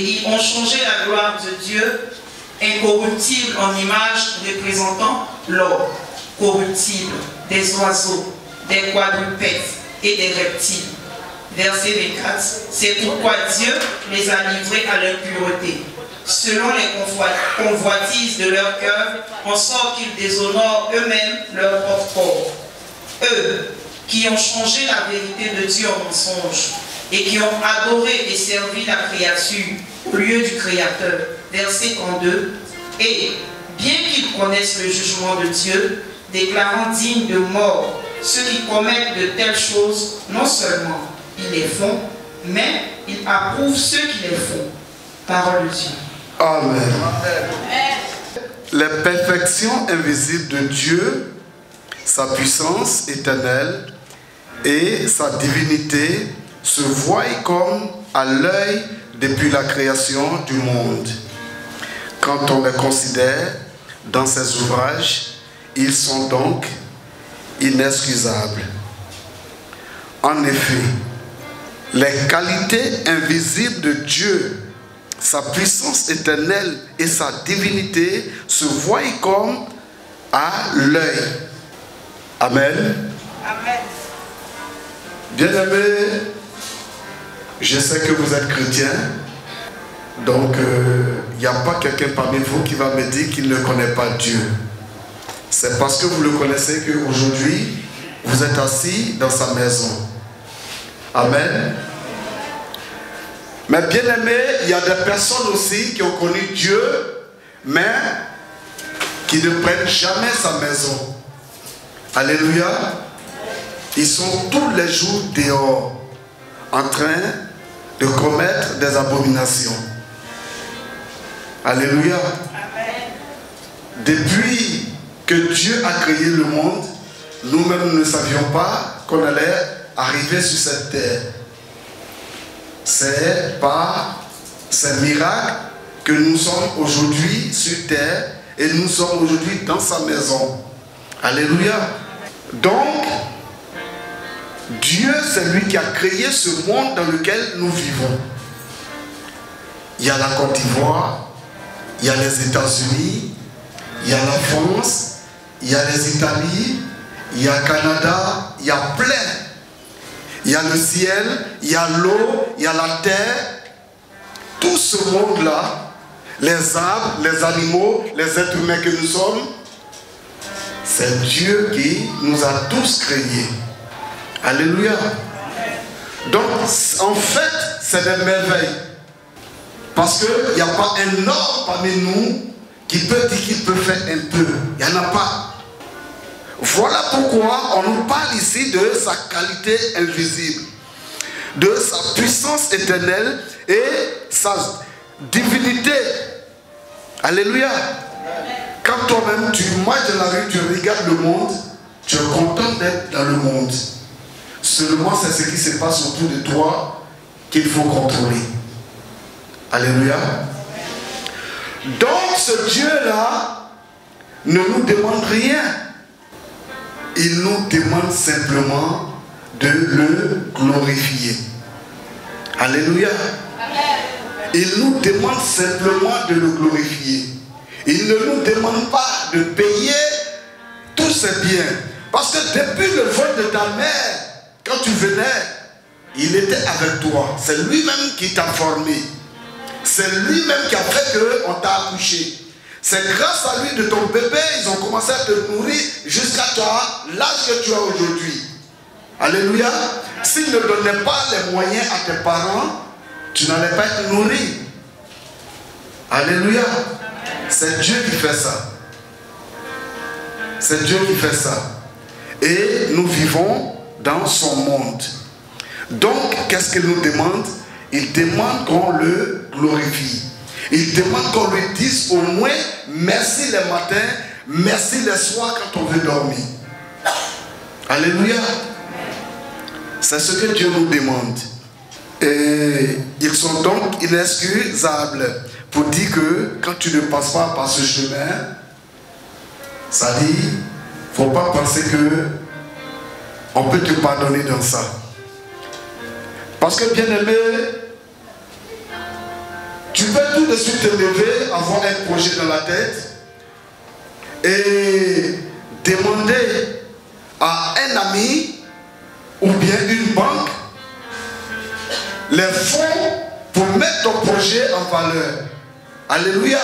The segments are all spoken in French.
ils ont changé la gloire de Dieu, incorruptible en image représentant l'or, corruptible, des oiseaux, des quadrupèdes et des reptiles. Verset 24. C'est pourquoi Dieu les a livrés à l'impureté, selon les convoitises de leur cœur, en sorte qu'ils déshonorent eux-mêmes leur propre corps. Eux, qui ont changé la vérité de Dieu en mensonge, et qui ont adoré et servi la créature au lieu du Créateur. Verset 32. Et, bien qu'ils connaissent le jugement de Dieu, déclarant dignes de mort ceux qui commettent de telles choses, non seulement ils les font, mais ils approuvent ceux qui les font. Parole de Dieu. Amen. Les perfections invisibles de Dieu, sa puissance éternelle et sa divinité se voient comme à l'œil depuis la création du monde. Quand on les considère dans ses ouvrages, ils sont donc inexcusables. En effet, les qualités invisibles de Dieu, sa puissance éternelle et sa divinité se voient comme à l'œil. Amen. Amen. Bien-aimés, je sais que vous êtes chrétiens, donc il n'y a pas quelqu'un parmi vous qui va me dire qu'il ne connaît pas Dieu. C'est parce que vous le connaissez qu'aujourd'hui, vous êtes assis dans sa maison. Amen. Mais bien-aimés, il y a des personnes aussi qui ont connu Dieu, mais qui ne prennent jamais sa maison. Alléluia. Ils sont tous les jours dehors, en train de commettre des abominations. Alléluia. Depuis que Dieu a créé le monde, nous-mêmes nous ne savions pas qu'on allait arriver sur cette terre. C'est par ces miracles que nous sommes aujourd'hui sur terre et nous sommes aujourd'hui dans sa maison. Alléluia. Donc, Dieu, c'est lui qui a créé ce monde dans lequel nous vivons. Il y a la Côte d'Ivoire, il y a les États-Unis, il y a la France, il y a les Italies, il y a le Canada, il y a plein. Il y a le ciel, il y a l'eau, il y a la terre. Tout ce monde-là, les arbres, les animaux, les êtres humains que nous sommes, c'est Dieu qui nous a tous créés. Alléluia. Donc, en fait, c'est des merveilles. Parce qu'il n'y a pas un homme parmi nous qui peut dire qu'il peut faire un peu. Il n'y en a pas. Voilà pourquoi on nous parle ici de sa qualité invisible, de sa puissance éternelle et sa divinité. Alléluia. Quand toi-même tu marches dans la rue, tu regardes le monde, tu es content d'être dans le monde. Seulement c'est ce qui se passe autour de toi qu'il faut contrôler. Alléluia. Donc ce Dieu-là ne nous demande rien. Il nous demande simplement de le glorifier. Alléluia. Il nous demande simplement de le glorifier. Il ne nous demande pas de payer tous ses biens. Parce que depuis le vol de ta mère, quand tu venais, il était avec toi. C'est lui-même qui t'a formé. C'est lui-même qui a fait qu'on t'a accouché. C'est grâce à lui de ton bébé, ils ont commencé à te nourrir jusqu'à toi, l'âge que tu as aujourd'hui. Alléluia. S'il ne donnait pas les moyens à tes parents, tu n'allais pas être nourri. Alléluia. C'est Dieu qui fait ça. C'est Dieu qui fait ça. Et nous vivons dans son monde. Donc, qu'est-ce qu'il nous demande? Il demande qu'on le glorifie. Il demande qu'on lui dise au moins merci les matins, merci les soirs quand on veut dormir. Alléluia. C'est ce que Dieu nous demande. Et ils sont donc inexcusables pour dire que quand tu ne passes pas par ce chemin, ça dit, il ne faut pas penser que on peut te pardonner dans ça. Parce que bien aimé, tu peux tout de suite te lever, avoir un projet dans la tête et demander à un ami ou bien une banque les fonds pour mettre ton projet en valeur. Alléluia.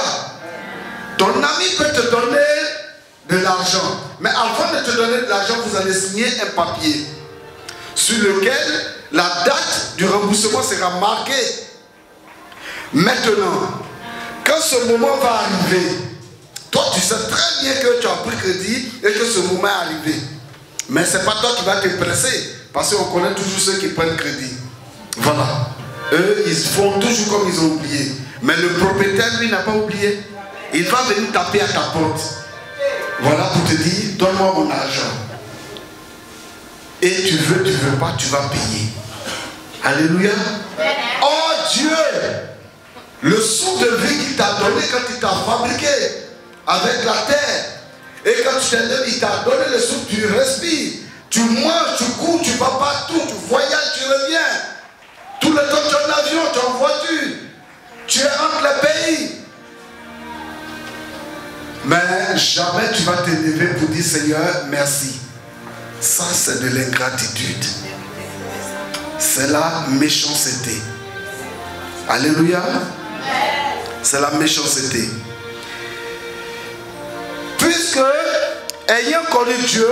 Ton ami peut te donner de l'argent, mais avant de te donner de l'argent, vous allez signer un papier sur lequel la date du remboursement sera marquée. Maintenant, quand ce moment va arriver, toi tu sais très bien que tu as pris crédit et que ce moment est arrivé. Mais ce n'est pas toi qui vas te presser, parce qu'on connaît toujours ceux qui prennent crédit. Voilà. Eux, ils font toujours comme ils ont oublié. Mais le propriétaire, lui, n'a pas oublié. Il va venir taper à ta porte. Voilà pour te dire, donne-moi mon argent. Et tu veux pas, tu vas payer. Alléluia. Oh Dieu, le souffle de vie qu'il t'a donné quand il t'a fabriqué avec la terre. Et quand tu t'es levé, il t'a donné le souffle, tu respires. Tu manges, tu cours, tu vas partout, tu voyages, tu reviens. Tout le temps tu es en avion, tu es en voiture. Tu es entre les pays. Mais jamais tu vas te lever pour dire Seigneur, merci. Ça c'est de l'ingratitude. C'est la méchanceté. Alléluia. C'est la méchanceté. Puisque, ayant connu Dieu,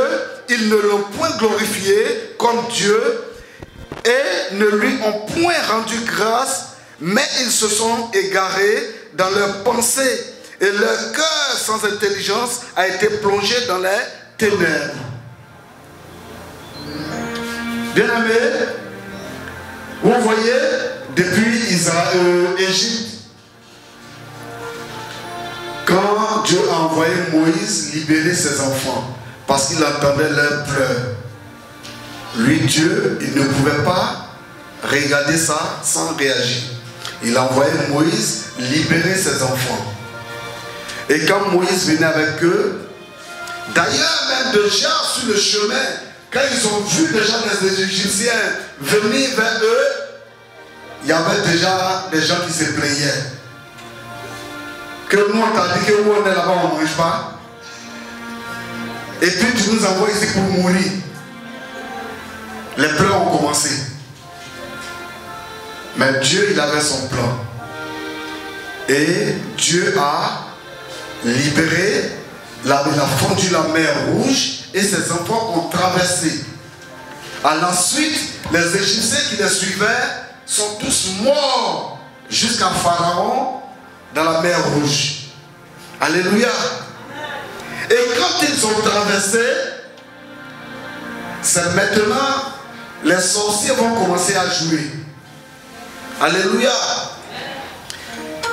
ils ne l'ont point glorifié comme Dieu et ne lui ont point rendu grâce, mais ils se sont égarés dans leurs pensées et leur cœur sans intelligence a été plongé dans les ténèbres. Bien-aimés, vous voyez, depuis Égypte, quand Dieu a envoyé Moïse libérer ses enfants, parce qu'il entendait leurs pleurs, lui, Dieu, il ne pouvait pas regarder ça sans réagir. Il a envoyé Moïse libérer ses enfants. Et quand Moïse venait avec eux, d'ailleurs même déjà sur le chemin, quand ils ont vu déjà les Égyptiens venir vers eux, il y avait déjà des gens qui se plaignaient. Que nous on t'a dit que nous on est là-bas, on ne mange pas. Et puis tu nous envoies ici pour mourir. Les pleurs ont commencé. Mais Dieu, il avait son plan. Et Dieu a libéré, il a fondu la mer Rouge et ses enfants ont traversé. À la suite, les Égyptiens qui les suivaient sont tous morts jusqu'à Pharaon dans la mer Rouge. Alléluia. Et quand ils ont traversé, c'est maintenant les sorciers vont commencer à jouer. Alléluia.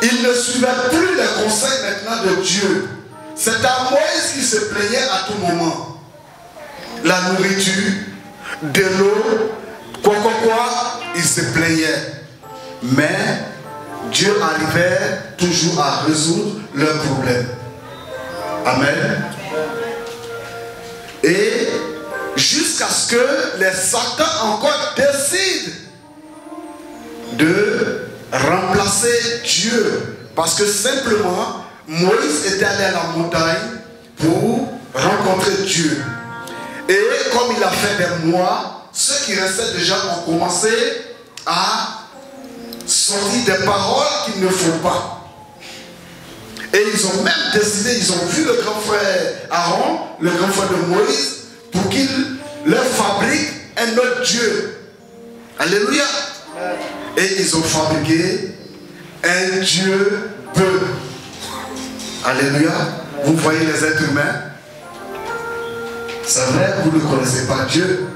Ils ne suivaient plus les conseils maintenant de Dieu. C'est à Moïse qui se plaignait à tout moment. La nourriture, de l'eau, quoi, il se plaignait. Mais Dieu arrivait toujours à résoudre leurs problèmes. Amen. Et jusqu'à ce que les Satans encore décident de remplacer Dieu. Parce que simplement, Moïse était allé à la montagne pour rencontrer Dieu. Et comme il a fait des mois, ceux qui restaient déjà ont commencé à sortir des paroles qu'il ne faut pas. Et ils ont même décidé, ils ont vu le grand frère Aaron, le grand frère de Moïse, pour qu'il leur fabrique un autre Dieu. Alléluia. Et ils ont fabriqué un Dieu peu. Alléluia. Vous voyez les êtres humains. C'est vrai, vous ne connaissez pas Dieu.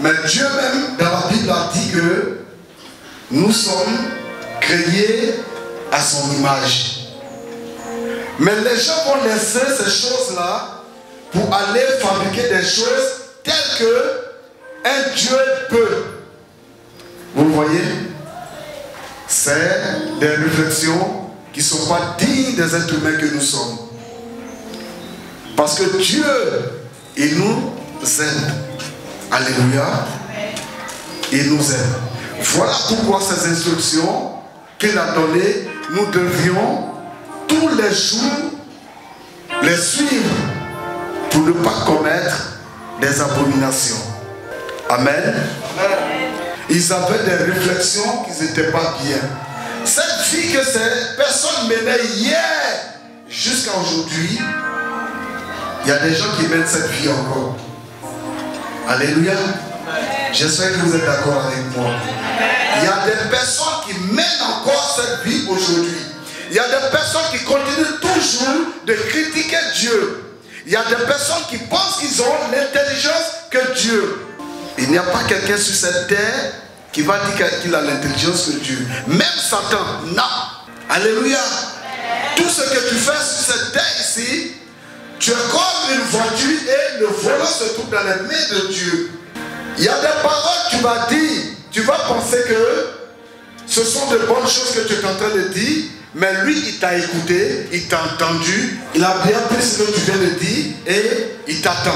Mais Dieu même, dans la Bible, a dit que nous sommes créés à son image. Mais les gens vont laisser ces choses-là pour aller fabriquer des choses telles que un Dieu peut. Vous voyez? C'est des réflexions qui ne sont pas dignes des êtres humains que nous sommes. Parce que Dieu, il nous aime. Alléluia. Il nous aime. Voilà pourquoi ces instructions qu'il a données, nous devions tous les jours les suivre pour ne pas commettre des abominations. Amen. Ils avaient des réflexions qui n'étaient pas bien. Cette vie que ces personnes menaient hier jusqu'à aujourd'hui, il y a des gens qui mènent cette vie encore. Alléluia. J'espère que vous êtes d'accord avec moi. Il y a des personnes qui mènent encore cette vie aujourd'hui. Il y a des personnes qui continuent toujours de critiquer Dieu. Il y a des personnes qui pensent qu'ils ont l'intelligence que Dieu. Il n'y a pas quelqu'un sur cette terre qui va dire qu'il a l'intelligence que Dieu. Même Satan, non. Alléluia. Tout ce que tu fais sur cette terre ici, tu es comme une voiture et le volant se trouve dans les mains de Dieu. Il y a des paroles que tu vas dire. Tu vas penser que ce sont de bonnes choses que tu es en train de dire, mais lui, il t'a écouté, il t'a entendu, il a bien pris ce que tu viens de dire et il t'attend.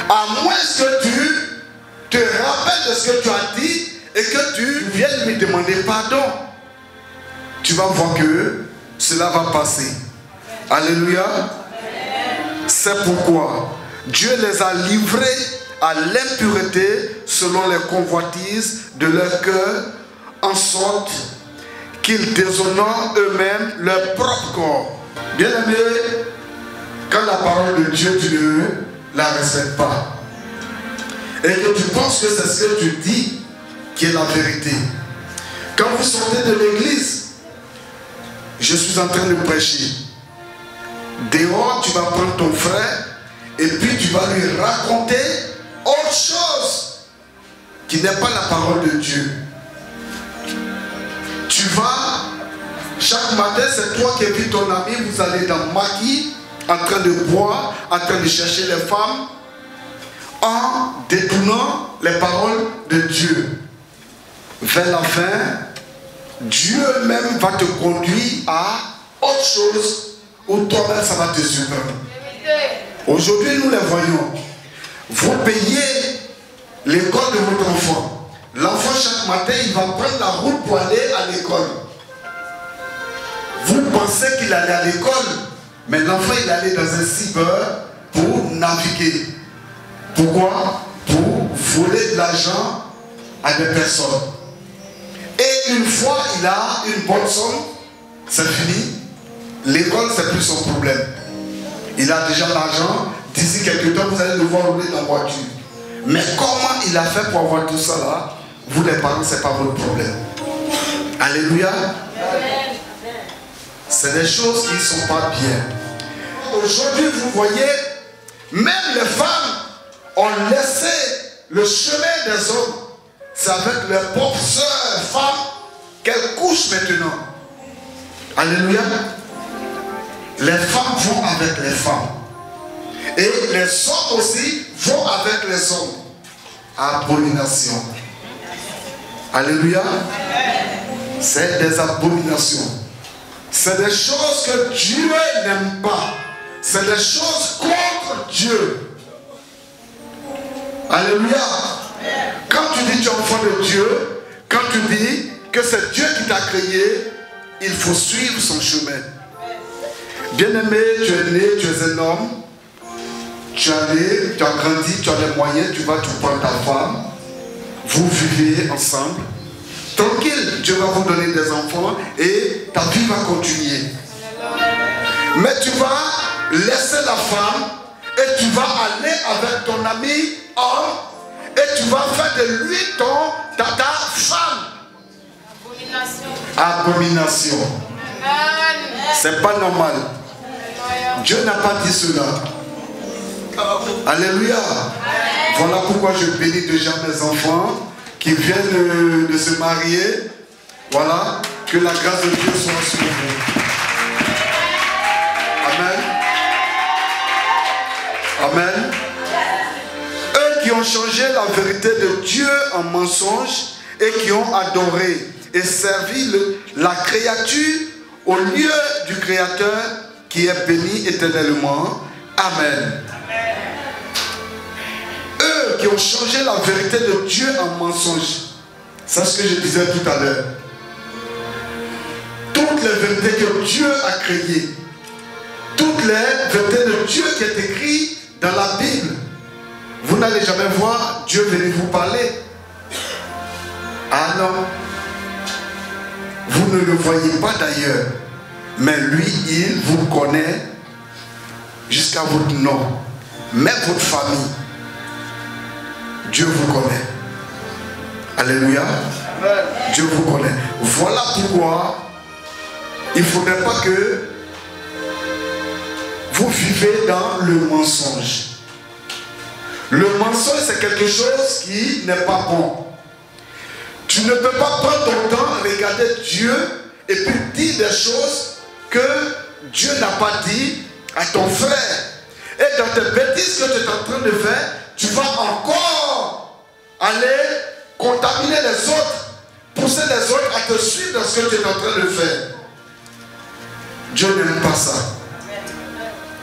À moins que tu te rappelles de ce que tu as dit et que tu viennes lui demander pardon, tu vas voir que cela va passer. Alléluia. C'est pourquoi Dieu les a livrés à l'impureté selon les convoitises de leur cœur, en sorte qu'ils déshonorent eux-mêmes leur propre corps. Bien aimé, quand la parole de Dieu, tu ne la respectes pas, et que tu penses que c'est ce que tu dis qui est la vérité. Quand vous sortez de l'église, je suis en train de prêcher. Dehors, tu vas prendre ton frère et puis tu vas lui raconter autre chose qui n'est pas la parole de Dieu. Tu vas, chaque matin, c'est toi qui invites ton ami, vous allez dans Maquis, en train de boire, en train de chercher les femmes, en détournant les paroles de Dieu. Vers la fin, Dieu même va te conduire à autre chose où toi-même ça va te surprendre. Aujourd'hui, nous les voyons. Vous payez l'école de votre enfant. L'enfant, chaque matin, il va prendre la route pour aller à l'école. Vous pensez qu'il allait à l'école, mais l'enfant, il allait dans un cyber pour naviguer. Pourquoi? Pour voler de l'argent à des personnes. Et une fois il a une bonne somme, c'est fini. L'école, c'est plus son problème. Il a déjà l'argent. D'ici quelques temps, vous allez le voir rouler dans la voiture. Mais comment il a fait pour avoir tout ça là? Vous les parents, ce n'est pas votre problème. Alléluia. C'est des choses qui ne sont pas bien. Aujourd'hui, vous voyez, même les femmes ont laissé le chemin des hommes. C'est avec leurs propres sœurs, femmes, qu'elles couchent maintenant. Alléluia. Les femmes vont avec les femmes. Et les hommes aussi vont avec les hommes. Abomination. Alléluia. C'est des abominations. C'est des choses que Dieu n'aime pas. C'est des choses contre Dieu. Alléluia. Quand tu dis que tu es enfant de Dieu, quand tu dis que c'est Dieu qui t'a créé, il faut suivre son chemin. Bien-aimé, tu es né, tu es un homme, tu as grandi, tu as les moyens, tu vas te prendre ta femme, vous vivez ensemble, tranquille, Dieu va vous donner des enfants et ta vie va continuer. Mais tu vas laisser la femme et tu vas aller avec ton ami homme et tu vas faire de lui ta femme. Abomination. C'est pas normal. Dieu n'a pas dit cela. Alléluia. Voilà pourquoi je bénis déjà mes enfants qui viennent de se marier. Voilà. Que la grâce de Dieu soit sur vous. Amen. Amen. Eux qui ont changé la vérité de Dieu en mensonge et qui ont adoré et servi la créature au lieu du Créateur qui est béni éternellement. Amen. Eux qui ont changé la vérité de Dieu en mensonge. C'est ce que je disais tout à l'heure. toutes les vérités que Dieu a créées, toutes les vérités de Dieu qui est écrites dans la Bible, vous n'allez jamais voir Dieu venir vous parler. Ah non. Vous ne le voyez pas d'ailleurs. Mais lui, il vous connaît jusqu'à votre nom. Même votre famille. Dieu vous connaît. Alléluia. Dieu vous connaît. Voilà pourquoi il ne faudrait pas que vous vivez dans le mensonge. Le mensonge, c'est quelque chose qui n'est pas bon. Tu ne peux pas prendre ton temps, regarder Dieu et puis dire des choses que Dieu n'a pas dit à ton frère. Et dans tes bêtises que tu es en train de faire, tu vas encore aller contaminer les autres, pousser les autres à te suivre dans ce que tu es en train de faire. Dieu n'aime pas ça.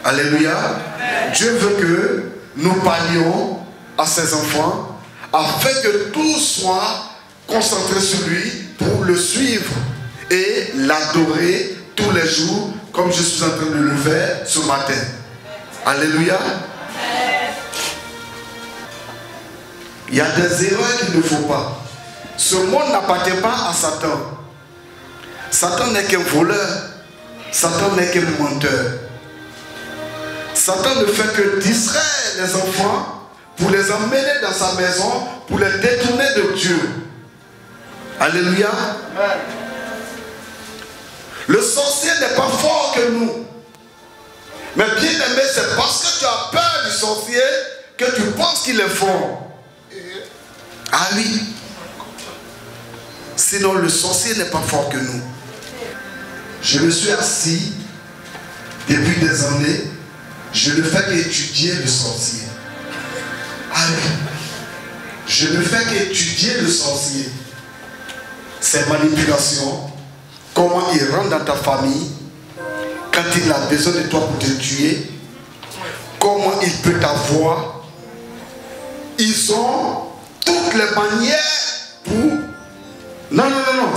Alléluia. Dieu veut que nous parlions à ses enfants afin que tout soit concentré sur lui pour le suivre et l'adorer tous les jours comme je suis en train de le faire ce matin. Alléluia. Il y a des erreurs qu'il ne faut pas. Ce monde n'appartient pas à Satan. Satan n'est qu'un voleur. Satan n'est qu'un menteur. Satan ne fait que distraire les enfants pour les emmener dans sa maison, pour les détourner de Dieu. Alléluia. Le sorcier n'est pas fort que nous. Mais bien aimé, c'est parce que tu as peur du sorcier que tu penses qu'il est fort. Ah oui. Sinon le sorcier n'est pas fort que nous. Je me suis assis depuis des années. Je ne fais qu'étudier le sorcier. Ah oui. Je ne fais qu'étudier le sorcier. Ses manipulations, comment il rentre dans ta famille, quand il a besoin de toi pour te tuer, comment il peut t'avoir. Ils ont toutes les manières pour... Non,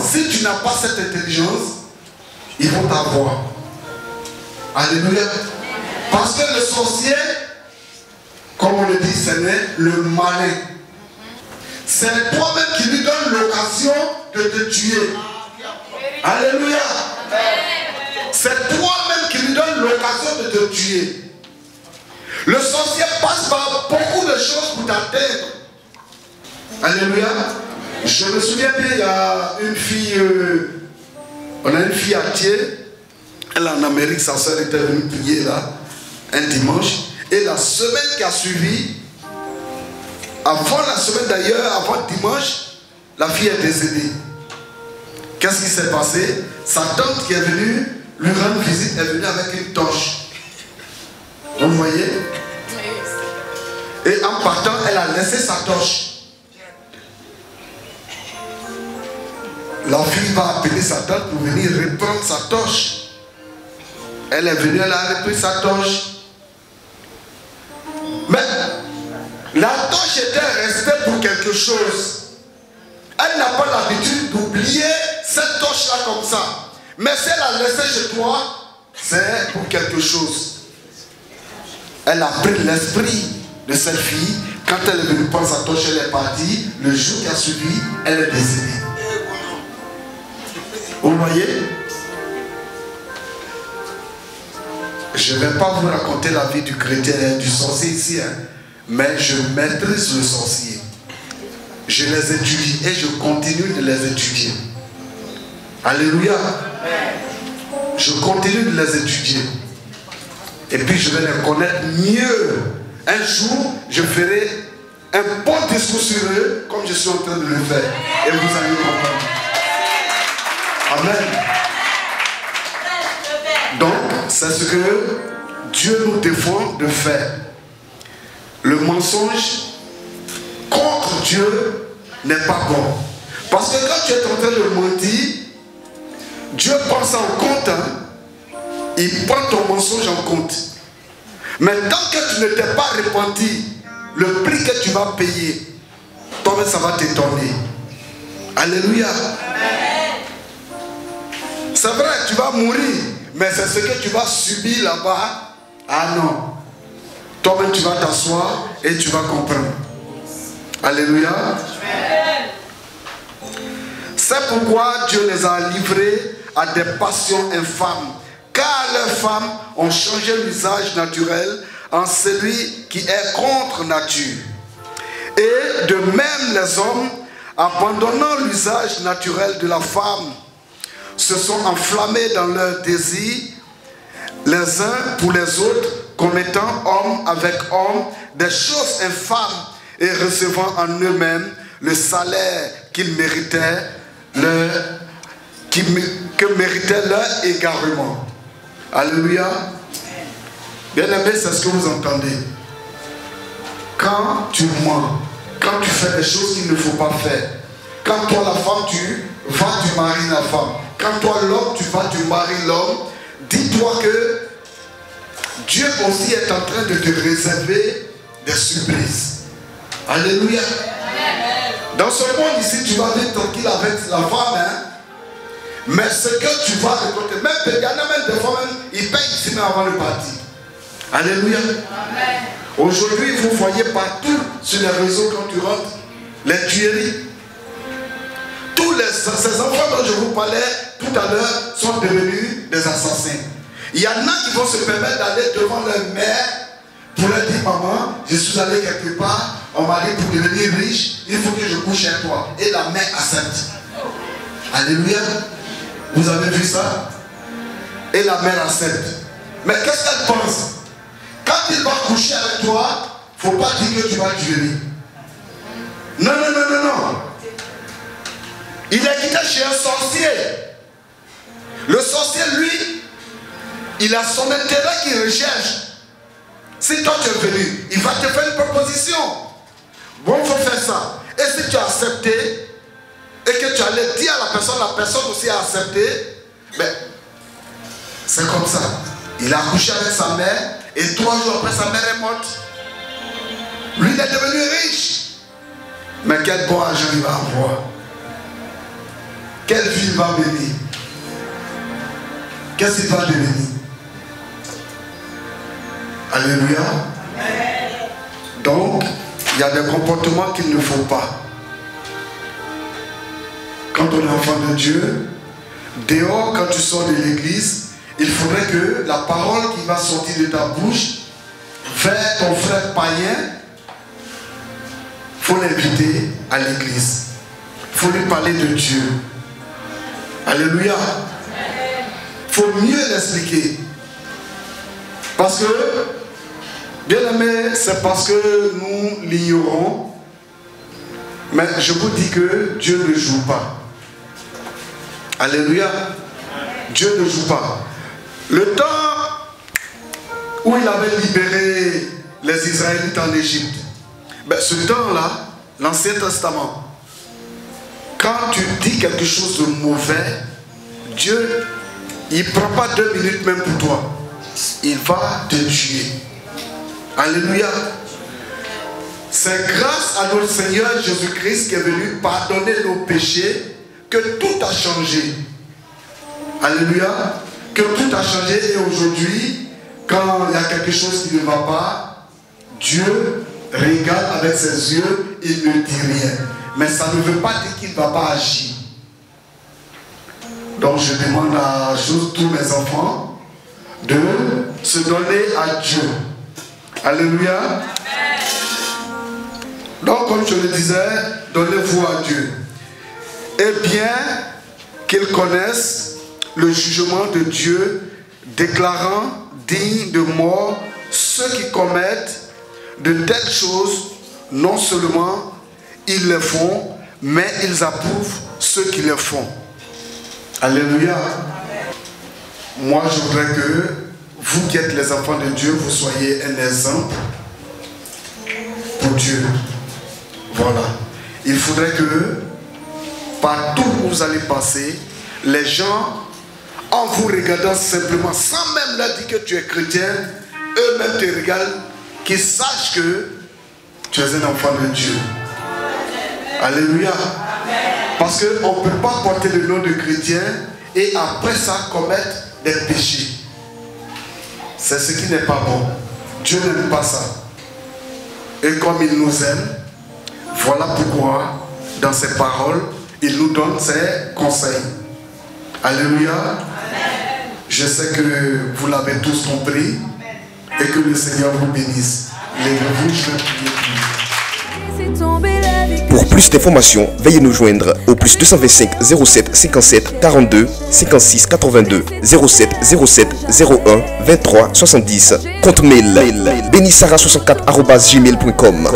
si tu n'as pas cette intelligence, ils vont t'avoir. Alléluia. Parce que le sorcier, comme on le dit, c'est le malin. C'est toi-même qui lui donne l'occasion de te tuer. Alléluia. C'est toi-même qui lui donne l'occasion de te tuer. Le sorcier passe par beaucoup de choses pour t'atteindre. Alléluia. Je me souviens bien, il y a une fille, on a une fille à Thiers, elle est en Amérique, sa soeur était venue prier là, un dimanche, et la semaine qui a suivi, avant la semaine d'ailleurs, avant dimanche, la fille est décédée. Qu'est-ce qui s'est passé? Sa tante qui est venue lui rendre visite est venue avec une torche. Vous voyez? Et en partant, elle a laissé sa torche. La fille va appeler sa tante pour venir reprendre sa torche. Elle est venue, elle a repris sa torche. Mais la torche était restée pour quelque chose. Elle n'a pas l'habitude d'oublier cette torche-là comme ça. Mais si elle a laissé chez toi, c'est pour quelque chose. Elle a pris l'esprit de cette fille. Quand elle est venue prendre sa torche, elle est partie. Le jour qui a suivi, elle est décédée. Vous voyez? Je ne vais pas vous raconter la vie du chrétien et du sorcier ici, hein, mais je maîtrise le sorcier. Je les étudie et je continue de les étudier. Alléluia. Je continue de les étudier. Et puis je vais les connaître mieux. Un jour, je ferai un bon discours sur eux comme je suis en train de le faire. Et vous allez comprendre. Amen. Donc, c'est ce que Dieu nous défend de faire. Le mensonge contre Dieu n'est pas bon. Parce que quand tu es en train de mentir, Dieu prend ça en compte. Hein? Il prend ton mensonge en compte. Mais tant que tu ne t'es pas repenti, le prix que tu vas payer, toi-même ça va t'étonner. Alléluia. C'est C'est vrai, tu vas mourir, mais c'est ce que tu vas subir là-bas. Ah non. Toi-même, tu vas t'asseoir et tu vas comprendre. Alléluia. C'est pourquoi Dieu les a livrés à des passions infâmes, car leurs femmes ont changé l'usage naturel en celui qui est contre nature. Et de même les hommes, abandonnant l'usage naturel de la femme, se sont enflammés dans leurs désirs, les uns pour les autres, commettant homme avec homme des choses infâmes et recevant en eux-mêmes le salaire qu'ils méritaient, que méritait leur égarement. Alléluia. Bien aimé, c'est ce que vous entendez. Quand tu mens, quand tu fais des choses qu'il ne faut pas faire, quand toi la femme tu vas, tu maries la femme, quand toi l'homme tu vas, tu maries l'homme, dis-toi que Dieu aussi est en train de te réserver des surprises. Alléluia. Dans ce monde ici, tu vas vivre tranquille avec la femme, hein? Mais ce que tu vas récolter, même des fois même, ils payent ici même avant de partir. Alléluia. Aujourd'hui, vous voyez partout sur les réseaux quand tu rentres, les tueries. Tous ces enfants dont je vous parlais tout à l'heure sont devenus des assassins. Il y en a qui vont se permettre d'aller devant leur mère pour leur dire: maman, je suis allé quelque part, on m'a dit pour devenir riche, il faut que je couche chez toi. Et la mère accepte. Alléluia. Vous avez vu ça? Et la mère accepte. Mais qu'est-ce qu'elle pense? Quand il va coucher avec toi, il ne faut pas dire que tu vas tuer. Non, non, non, non, non. Il est quitté chez un sorcier. Le sorcier, lui, il a son intérêt qu'il recherche. Si toi tu es venu, il va te faire une proposition. Bon, il faut faire ça. Et si tu as accepté, et que tu allais dire à la personne aussi a accepté, ben, c'est comme ça. Il a couché avec sa mère, et 3 jours après, sa mère est morte. Lui, il est devenu riche. Mais quel bon argent il va avoir? Quelle vie il va venir? Qu'est-ce qu'il va devenir? Alléluia. Donc, il y a des comportements qu'il ne faut pas. Quand on est enfant de Dieu, dehors, quand tu sors de l'église, il faudrait que la parole qui va sortir de ta bouche vers ton frère païen, il faut l'inviter à l'église. Il faut lui parler de Dieu. Alléluia. Il faut mieux l'expliquer. Parce que, bien aimé, c'est parce que nous l'ignorons. Mais je vous dis que Dieu ne joue pas. Alléluia. Dieu ne joue pas. Le temps où il avait libéré les Israélites en Égypte, ben ce temps-là, l'Ancien Testament, quand tu dis quelque chose de mauvais, Dieu, il ne prend pas 2 minutes même pour toi. Il va te tuer. Alléluia. C'est grâce à notre Seigneur Jésus-Christ qui est venu pardonner nos péchés que tout a changé. Alléluia. Que tout a changé et aujourd'hui, quand il y a quelque chose qui ne va pas, Dieu regarde avec ses yeux, il ne dit rien. Mais ça ne veut pas dire qu'il ne va pas agir. Donc je demande à tous mes enfants de se donner à Dieu. Alléluia. Donc comme je le disais, donnez-vous à Dieu. Et bien qu'ils connaissent le jugement de Dieu, déclarant dignes de mort ceux qui commettent de telles choses. Non seulement ils les font, mais ils approuvent ceux qui les font. Alléluia. Moi je voudrais que vous qui êtes les enfants de Dieu, vous soyez un exemple pour Dieu. Voilà. Il faudrait que partout où vous allez passer, les gens, en vous regardant simplement, sans même leur dire que tu es chrétien, eux-mêmes te regardent, qu'ils sachent que tu es un enfant de Dieu. Alléluia. Parce qu'on ne peut pas porter le nom de chrétien et après ça commettre des péchés. C'est ce qui n'est pas bon. Dieu n'aime pas ça. Et comme il nous aime, voilà pourquoi dans ses paroles, il nous donne ses conseils. Alléluia. Amen. Je sais que vous l'avez tous compris et que le Seigneur vous bénisse. Lèvez-vous, je vais prier pour vous. Pour plus d'informations, veuillez nous joindre au plus 225 07 57 42 56 82 07 07 01 23 70. Compte mail benissara64@gmail.com.